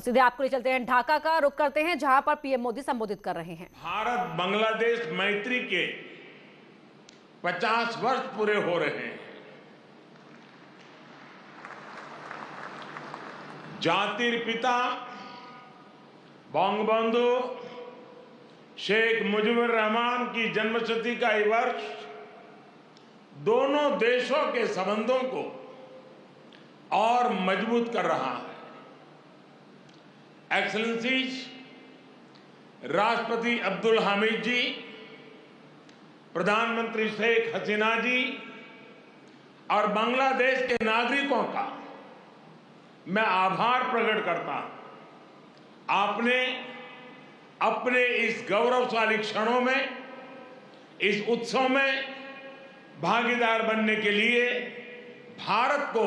सीधे आपको ले चलते हैं, ढाका का रुख करते हैं जहां पर पीएम मोदी संबोधित कर रहे हैं। भारत बांग्लादेश मैत्री के 50 वर्ष पूरे हो रहे हैं। जातिर पिता बंगबंधु शेख मुजीबुर रहमान की जन्मशती का ये वर्ष दोनों देशों के संबंधों को और मजबूत कर रहा है। एक्सेलेंसीज, राष्ट्रपति अब्दुल हामिद जी, प्रधानमंत्री शेख हसीना जी और बांग्लादेश के नागरिकों का मैं आभार प्रकट करता हूं। आपने अपने इस गौरवशाली क्षणों में, इस उत्सव में भागीदार बनने के लिए भारत को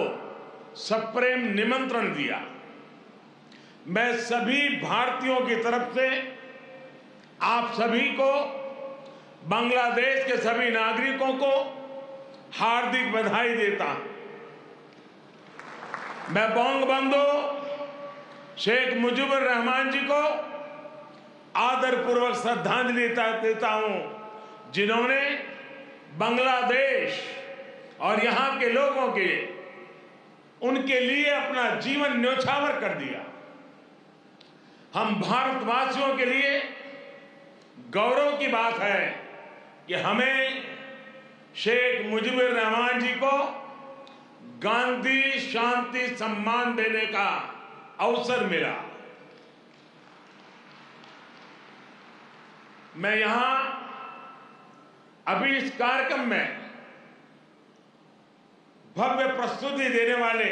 सप्रेम निमंत्रण दिया। मैं सभी भारतीयों की तरफ से आप सभी को, बांग्लादेश के सभी नागरिकों को हार्दिक बधाई देता हूं। मैं बंगबंधु शेख मुजीबुर रहमान जी को आदरपूर्वक श्रद्धांजलि देता हूं, जिन्होंने बांग्लादेश और यहां के लोगों के उनके लिए अपना जीवन न्यौछावर कर दिया। हम भारतवासियों के लिए गौरव की बात है कि हमें शेख मुजीबुर रहमान जी को गांधी शांति सम्मान देने का अवसर मिला। मैं यहां अभी इस कार्यक्रम में भव्य प्रस्तुति देने वाले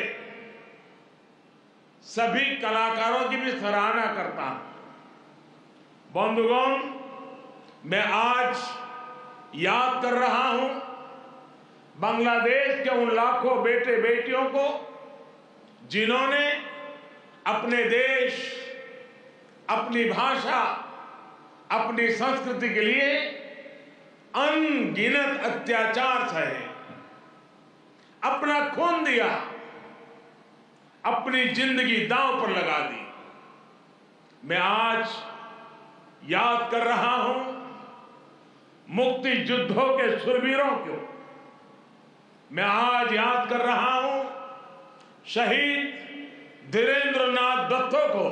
सभी कलाकारों की भी सराहना करता हूं। बंधुगण, मैं आज याद कर रहा हूं बांग्लादेश के उन लाखों बेटे बेटियों को जिन्होंने अपने देश, अपनी भाषा, अपनी संस्कृति के लिए अनगिनत अत्याचार सहे, अपना खून दिया, अपनी जिंदगी दांव पर लगा दी। मैं आज याद कर रहा हूं मुक्ति युद्धों के शूरवीरों को। मैं आज याद कर रहा हूं शहीद धीरेन्द्र नाथ दत्तो को,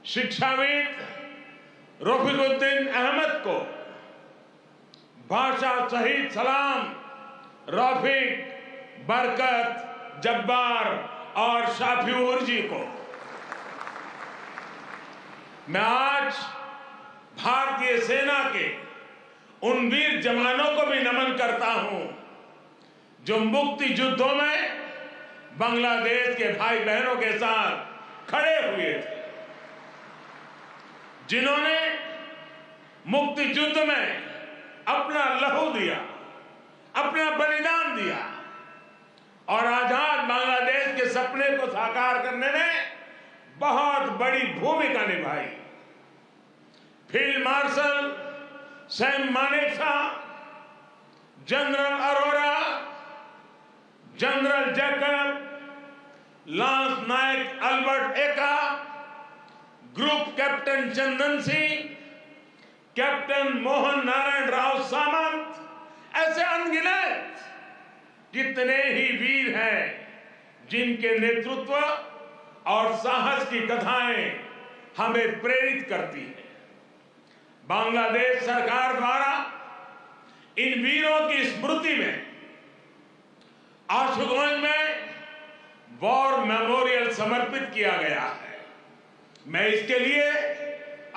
शिक्षाविद रफीकुद्दीन अहमद को, भाषा शहीद सलाम, रफीक, बरकत, जब्बार और शाफिऊर जी को। मैं आज भारतीय सेना के उन वीर जवानों को भी नमन करता हूं जो मुक्ति युद्धों में बांग्लादेश के भाई बहनों के साथ खड़े हुए थे, जिन्होंने मुक्ति युद्ध में अपना लहू दिया, अपना बलिदान दिया और आजाद बांग्लादेश के सपने को साकार करने में बहुत बड़ी भूमिका निभाई। Field marshal Sam Manekshaw, general Arora, general Jacob, lance Naik Albert Ekka, group captain Chandan Singh, captain Mohan Narayan Rao Samant, ऐसे अनगिनत जितने ही वीर हैं जिनके नेतृत्व और साहस की कथाएं हमें प्रेरित करती हैं। बांग्लादेश सरकार द्वारा इन वीरों की स्मृति में आशुगंज में वॉर मेमोरियल समर्पित किया गया है। मैं इसके लिए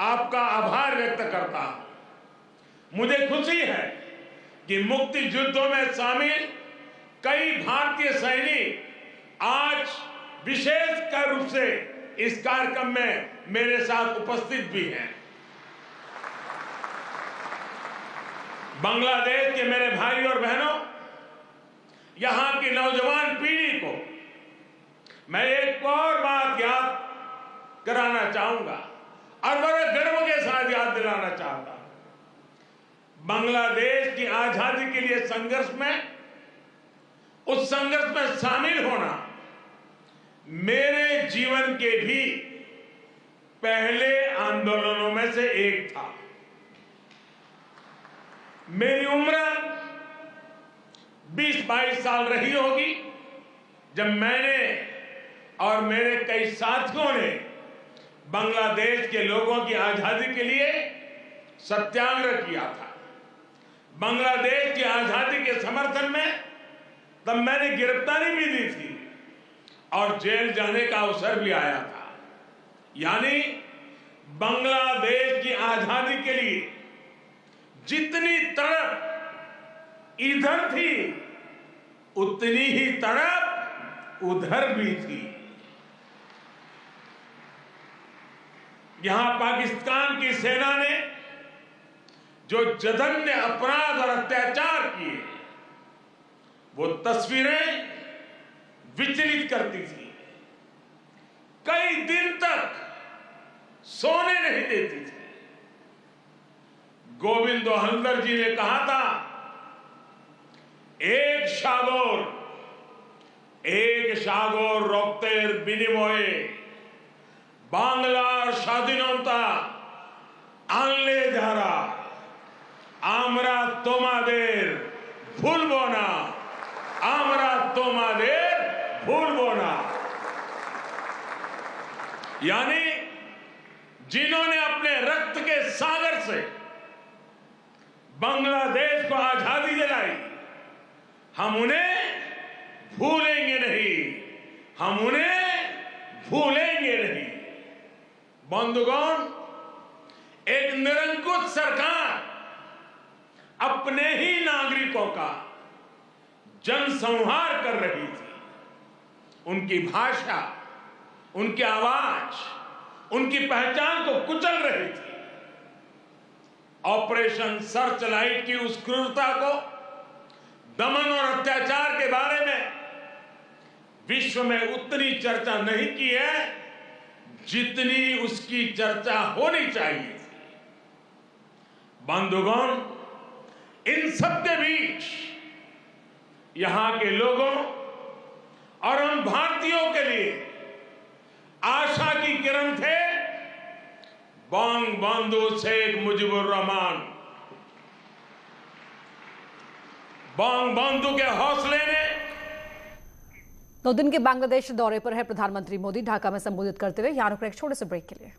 आपका आभार व्यक्त करता हूं। मुझे खुशी है कि मुक्ति युद्धों में शामिल कई भारतीय सैनिक आज विशेष रूप से इस कार्यक्रम में मेरे साथ उपस्थित भी हैं। बांग्लादेश के मेरे भाई और बहनों, यहां की नौजवान पीढ़ी को मैं एक और बात याद कराना चाहूंगा और बड़े गर्व के साथ याद दिलाना चाहता हूं। बांग्लादेश की आजादी के लिए संघर्ष में, उस संघर्ष में शामिल होना मेरे जीवन के भी पहले आंदोलनों में से एक था। मेरी उम्र 20-22 साल रही होगी जब मैंने और मेरे कई साथियों ने बांग्लादेश के लोगों की आजादी के लिए सत्याग्रह किया था। बांग्लादेश की आजादी के समर्थन में तब मैंने गिरफ्तारी भी दी थी और जेल जाने का अवसर भी आया था। यानी बांग्लादेश की आजादी के लिए जितनी तड़प इधर थी उतनी ही तड़प उधर भी थी। यहां पाकिस्तान की सेना ने जो जघन्य अपराध और अत्याचार किए वो तस्वीरें विचलित करती थी। कई दिन तक सोने नहीं देती थी। गोविंद हल्दर जी ने कहा था, एक সাগর রক্তের বিনিময়ে বাংলার স্বাধীনতা আনলে যারা আমরা তোমাদের ভুলবো না, আমরা তোমাদের भूलबो ना। यानी जिन्होंने अपने रक्त के सागर से बांग्लादेश को आजादी दिलाई, हम उन्हें भूलेंगे नहीं, हम उन्हें भूलेंगे नहीं। बंधुगण, एक निरंकुश सरकार अपने ही नागरिकों का जनसंहार कर रही थी। उनकी भाषा, उनकी आवाज, उनकी पहचान को कुचल रही थी। ऑपरेशन सर्चलाइट की उस क्रूरता को, दमन और अत्याचार के बारे में विश्व में उतनी चर्चा नहीं की है जितनी उसकी चर्चा होनी चाहिए थी। बंधुगण, इन सबके बीच यहां के लोगों और हम भारतीयों के लिए आशा की किरण थे बंगबंधु शेख मुजीबुर रहमान। बंगबंधु के हौसले ने 2 दिन के बांग्लादेश दौरे पर है प्रधानमंत्री मोदी। ढाका में संबोधित करते हुए यहाँ रुक रहे एक छोटे से ब्रेक के लिए।